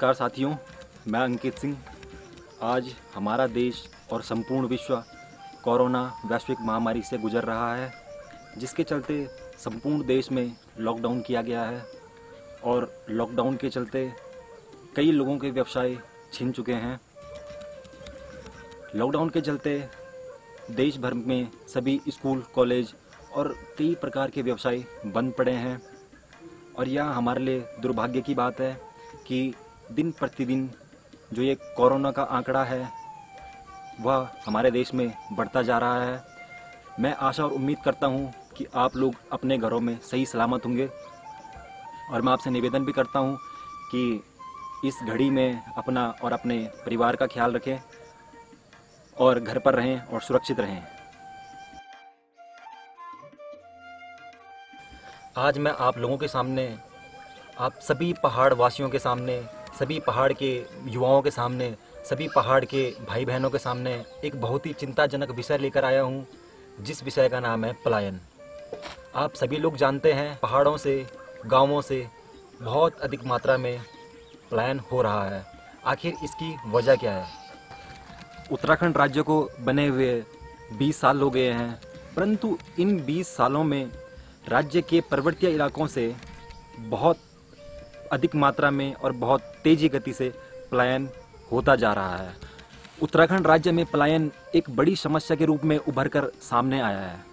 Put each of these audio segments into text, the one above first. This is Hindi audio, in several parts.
नमस्कार साथियों, मैं अंकित सिंह। आज हमारा देश और संपूर्ण विश्व कोरोना वैश्विक महामारी से गुजर रहा है, जिसके चलते संपूर्ण देश में लॉकडाउन किया गया है और लॉकडाउन के चलते कई लोगों के व्यवसाय छिन चुके हैं। लॉकडाउन के चलते देश भर में सभी स्कूल, कॉलेज और कई प्रकार के व्यवसाय बंद पड़े हैं और यह हमारे लिए दुर्भाग्य की बात है कि दिन प्रतिदिन जो ये कोरोना का आंकड़ा है वह हमारे देश में बढ़ता जा रहा है। मैं आशा और उम्मीद करता हूँ कि आप लोग अपने घरों में सही सलामत होंगे और मैं आपसे निवेदन भी करता हूँ कि इस घड़ी में अपना और अपने परिवार का ख्याल रखें और घर पर रहें और सुरक्षित रहें। आज मैं आप लोगों के सामने, आप सभी पहाड़ वासियों के सामने, सभी पहाड़ के युवाओं के सामने, सभी पहाड़ के भाई बहनों के सामने एक बहुत ही चिंताजनक विषय लेकर आया हूँ, जिस विषय का नाम है पलायन। आप सभी लोग जानते हैं पहाड़ों से, गांवों से बहुत अधिक मात्रा में पलायन हो रहा है। आखिर इसकी वजह क्या है? उत्तराखंड राज्य को बने हुए 20 साल हो गए हैं, परंतु इन 20 सालों में राज्य के पर्वतीय इलाकों से बहुत अधिक मात्रा में और बहुत तेजी गति से पलायन होता जा रहा है। उत्तराखंड राज्य में पलायन एक बड़ी समस्या के रूप में उभर कर सामने आया है,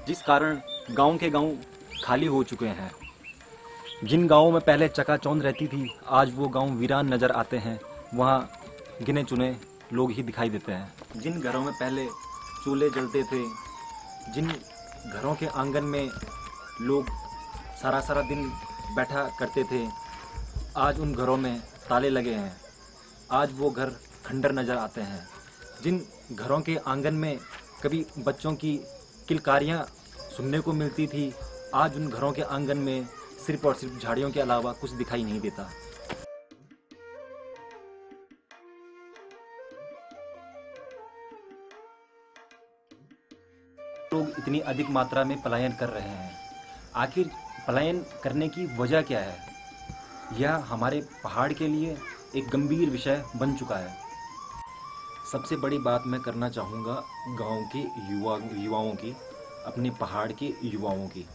जिस कारण गांव के गांव खाली हो चुके हैं। जिन गांवों में पहले चकाचौंध रहती थी, आज वो गांव वीरान नज़र आते हैं। वहाँ गिने चुने लोग ही दिखाई देते हैं। जिन घरों में पहले चूल्हे जलते थे, जिन घरों के आंगन में लोग सारा दिन बैठा करते थे, आज उन घरों में ताले लगे हैं। आज वो घर खंडर नज़र आते हैं। जिन घरों के आंगन में कभी बच्चों की किलकारियाँ सुनने को मिलती थी, आज उन घरों के आंगन में सिर्फ और सिर्फ झाड़ियों के अलावा कुछ दिखाई नहीं देता। लोग इतनी अधिक मात्रा में पलायन कर रहे हैं। आखिर पलायन करने की वजह क्या है? यह हमारे पहाड़ के लिए एक गंभीर विषय बन चुका है। सबसे बड़ी बात मैं करना चाहूँगा गांव के युवाओं की, अपने पहाड़ के युवाओं की।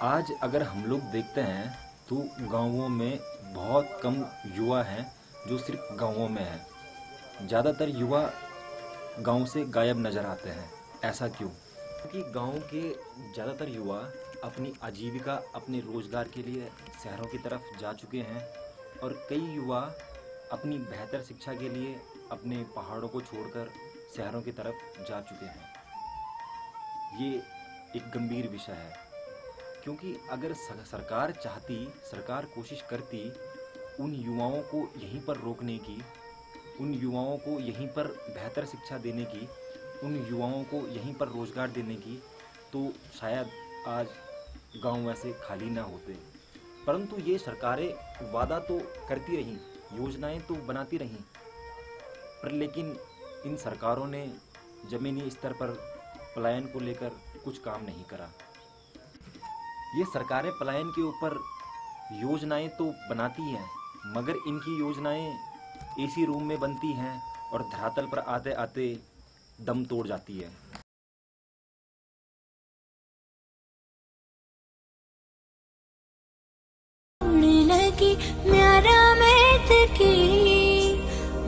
आज अगर हम लोग देखते हैं तो गांवों में बहुत कम युवा हैं जो सिर्फ गांवों में हैं। ज़्यादातर युवा गांव से गायब नज़र आते हैं। ऐसा क्यों? क्योंकि गांव के ज़्यादातर युवा अपनी आजीविका, अपने रोज़गार के लिए शहरों की तरफ जा चुके हैं और कई युवा अपनी बेहतर शिक्षा के लिए अपने पहाड़ों को छोड़कर शहरों की तरफ जा चुके हैं। ये एक गंभीर विषय है, क्योंकि अगर सरकार चाहती, सरकार कोशिश करती उन युवाओं को यहीं पर रोकने की, उन युवाओं को यहीं पर बेहतर शिक्षा देने की, उन युवाओं को यहीं पर रोज़गार देने की, तो शायद आज गांव वैसे खाली ना होते। परंतु ये सरकारें वादा तो करती रहीं, योजनाएं तो बनाती रहीं, पर लेकिन इन सरकारों ने ज़मीनी स्तर पर पलायन को लेकर कुछ काम नहीं करा। ये सरकारें पलायन के ऊपर योजनाएं तो बनाती हैं, मगर इनकी योजनाएं एसी रूम में बनती हैं और धरातल पर आते आते दम तोड़ जाती है। लगी म्यारा मैत की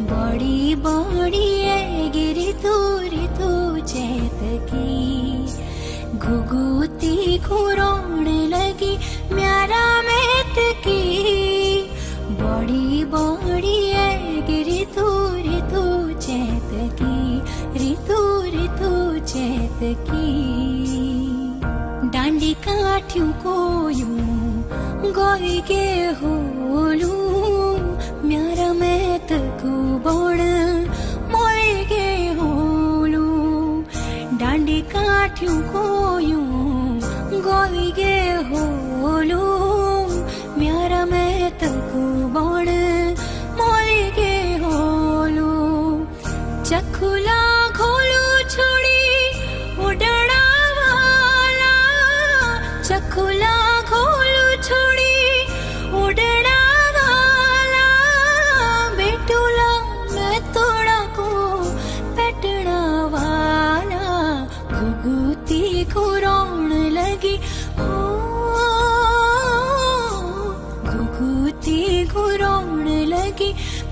बड़ी बड़ी है गिरी तूरी तू चैत की घुघुती खुरोण लगी म्यारा मैत की बड़ी बड़ी है गिरी तूरी तू चैत की ऋतु चैत की डांडी काठियों को यूं गोई के होलू म्यारा मैत को बोड़ मोरे के होलू डांडी काठियों को यूं गोई के होलू म्यारा मैत को बोड़ मोरे के होलू चखुला खोलू छोड़ी उड़ना वाला चखुला खोलू छोड़ी उड़ना वाला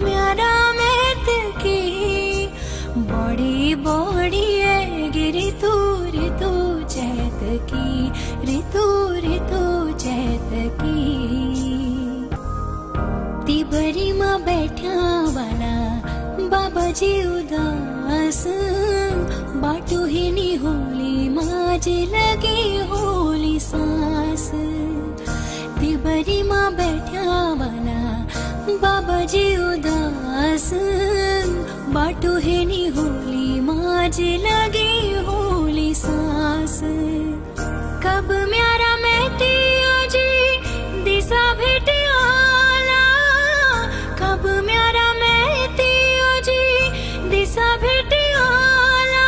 म्यारा मैत की बड़ी बड़ी है ऋतु ऋतु चैत की ऋतु ऋतु चैत की तिबरी मां बैठा वाला बाबा जी उदास बाटू ही नी होली माज लगी होली सांस तिबरी मां बैठा वाला बाबा जी उदास बाटू ही नी होली माज लगी होली सांस कब म्यारा मैतियो जी दिशा भेटियाला कब म्यारा मैतियो जी दिशा भेटियाला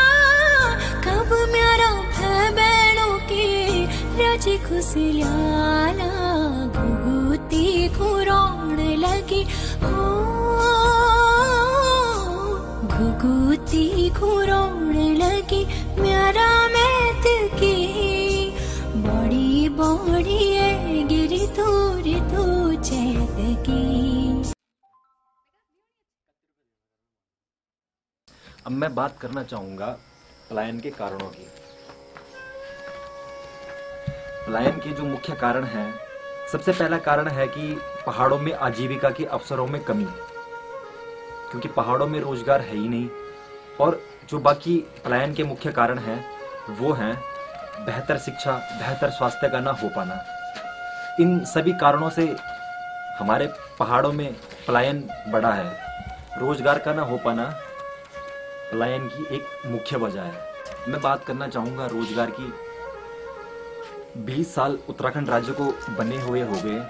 कब म्यारा भाई बहनों की राजी खुशियाला घुघुती खुरोण लगी हो घुघुती खुरोण लगी म्यारा मैत की बड़ी बड़ी है ऋतु ऋतु चैत की। अब मैं बात करना चाहूँगा पलायन के कारणों की। पलायन के जो मुख्य कारण हैं, सबसे पहला कारण है कि पहाड़ों में आजीविका के अवसरों में कमी, क्योंकि पहाड़ों में रोजगार है ही नहीं। और जो बाकी पलायन के मुख्य कारण हैं वो हैं बेहतर शिक्षा, बेहतर स्वास्थ्य का ना हो पाना। इन सभी कारणों से हमारे पहाड़ों में पलायन बढ़ा है। रोजगार का ना हो पाना पलायन की एक मुख्य वजह है। मैं बात करना चाहूँगा रोजगार की। 20 साल उत्तराखंड राज्य को बने हुए हो गए,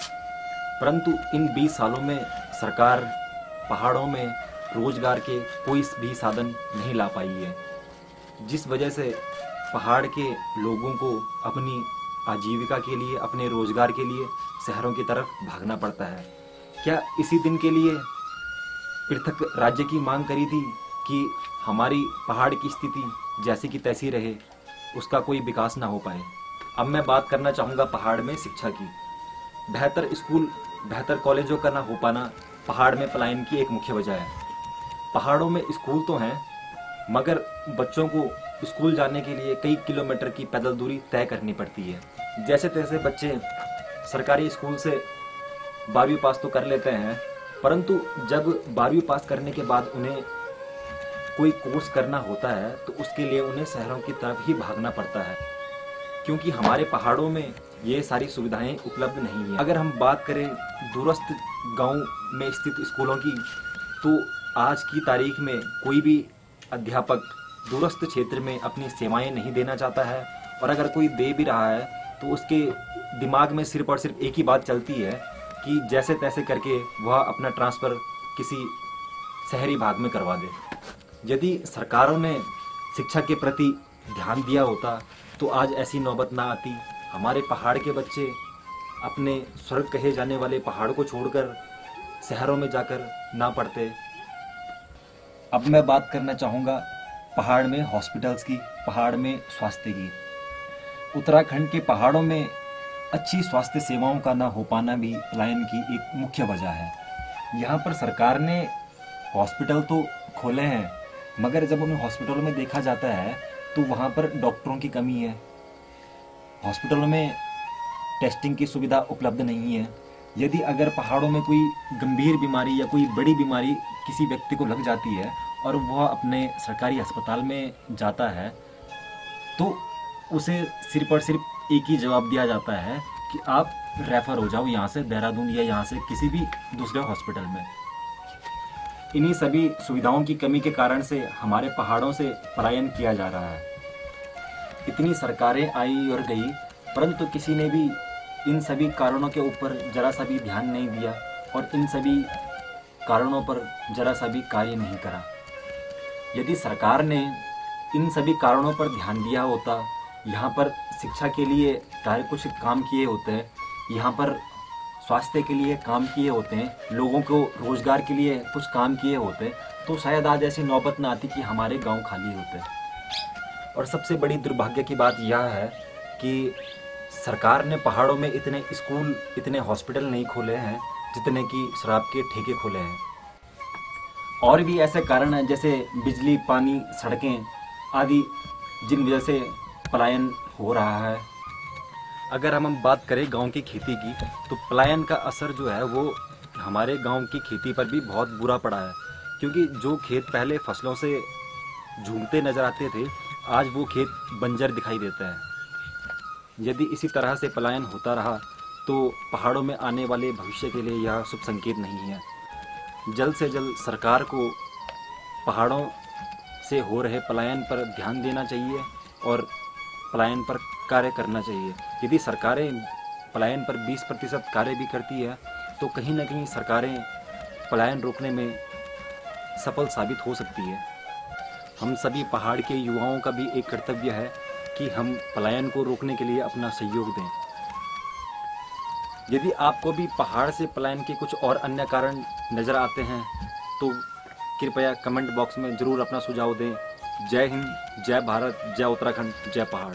परंतु इन 20 सालों में सरकार पहाड़ों में रोजगार के कोई भी साधन नहीं ला पाई है, जिस वजह से पहाड़ के लोगों को अपनी आजीविका के लिए, अपने रोजगार के लिए शहरों की तरफ भागना पड़ता है। क्या इसी दिन के लिए पृथक राज्य की मांग करी थी कि हमारी पहाड़ की स्थिति जैसी की तैसी रहे, उसका कोई विकास ना हो पाए। अब मैं बात करना चाहूँगा पहाड़ में शिक्षा की। बेहतर स्कूल, बेहतर कॉलेजों का ना हो पाना पहाड़ में पलायन की एक मुख्य वजह है। पहाड़ों में स्कूल तो हैं, मगर बच्चों को स्कूल जाने के लिए कई किलोमीटर की पैदल दूरी तय करनी पड़ती है। जैसे तैसे बच्चे सरकारी स्कूल से 12वीं पास तो कर लेते हैं, परंतु जब 12वीं पास करने के बाद उन्हें कोई कोर्स करना होता है तो उसके लिए उन्हें शहरों की तरफ ही भागना पड़ता है, क्योंकि हमारे पहाड़ों में ये सारी सुविधाएं उपलब्ध नहीं है। अगर हम बात करें दूरस्थ गांव में स्थित स्कूलों की, तो आज की तारीख में कोई भी अध्यापक दूरस्थ क्षेत्र में अपनी सेवाएं नहीं देना चाहता है, और अगर कोई दे भी रहा है तो उसके दिमाग में सिर्फ और सिर्फ एक ही बात चलती है कि जैसे तैसे करके वह अपना ट्रांसफ़र किसी शहरी भाग में करवा दे। यदि सरकारों ने शिक्षा के प्रति ध्यान दिया होता तो आज ऐसी नौबत ना आती। हमारे पहाड़ के बच्चे अपने स्वर्ग कहे जाने वाले पहाड़ को छोड़कर शहरों में जाकर ना पढ़ते। अब मैं बात करना चाहूँगा पहाड़ में हॉस्पिटल्स की, पहाड़ में स्वास्थ्य की। उत्तराखंड के पहाड़ों में अच्छी स्वास्थ्य सेवाओं का ना हो पाना भी पलायन की एक मुख्य वजह है। यहाँ पर सरकार ने हॉस्पिटल तो खोले हैं, मगर जब उन्हें हॉस्पिटलों में देखा जाता है तो वहाँ पर डॉक्टरों की कमी है। हॉस्पिटलों में टेस्टिंग की सुविधा उपलब्ध नहीं है। यदि अगर पहाड़ों में कोई गंभीर बीमारी या कोई बड़ी बीमारी किसी व्यक्ति को लग जाती है और वह अपने सरकारी अस्पताल में जाता है, तो उसे सिर्फ और सिर्फ एक ही जवाब दिया जाता है कि आप रेफ़र हो जाओ यहाँ से देहरादून या यहाँ से किसी भी दूसरे हॉस्पिटल में। इन्हीं सभी सुविधाओं की कमी के कारण से हमारे पहाड़ों से पलायन किया जा रहा है। इतनी सरकारें आई और गई, परंतु किसी ने भी इन सभी कारणों के ऊपर जरा सा भी ध्यान नहीं दिया और इन सभी कारणों पर जरा सा भी कार्य नहीं करा। यदि सरकार ने इन सभी कारणों पर ध्यान दिया होता, यहाँ पर शिक्षा के लिए सारे कुछ काम किए होते हैं, यहाँ पर स्वास्थ्य के लिए काम किए होते हैं, लोगों को रोज़गार के लिए कुछ काम किए होते, तो शायद आज ऐसी नौबत ना आती कि हमारे गांव खाली होते। और सबसे बड़ी दुर्भाग्य की बात यह है कि सरकार ने पहाड़ों में इतने स्कूल, इतने हॉस्पिटल नहीं खोले हैं जितने कि शराब के ठेके खोले हैं। और भी ऐसे कारण हैं जैसे बिजली, पानी, सड़कें आदि, जिन वजह से पलायन हो रहा है। अगर हम बात करें गांव की खेती की, तो पलायन का असर जो है वो हमारे गांव की खेती पर भी बहुत बुरा पड़ा है, क्योंकि जो खेत पहले फसलों से झूमते नजर आते थे, आज वो खेत बंजर दिखाई देता है। यदि इसी तरह से पलायन होता रहा तो पहाड़ों में आने वाले भविष्य के लिए यह शुभ संकेत नहीं है। जल्द से जल्द सरकार को पहाड़ों से हो रहे पलायन पर ध्यान देना चाहिए और पलायन पर कार्य करना चाहिए। यदि सरकारें पलायन पर 20% कार्य भी करती है तो कहीं ना कहीं सरकारें पलायन रोकने में सफल साबित हो सकती है। हम सभी पहाड़ के युवाओं का भी एक कर्तव्य है कि हम पलायन को रोकने के लिए अपना सहयोग दें। यदि आपको भी पहाड़ से पलायन के कुछ और अन्य कारण नज़र आते हैं तो कृपया कमेंट बॉक्स में ज़रूर अपना सुझाव दें। जय हिंद, जय भारत, जय उत्तराखंड, जय पहाड़।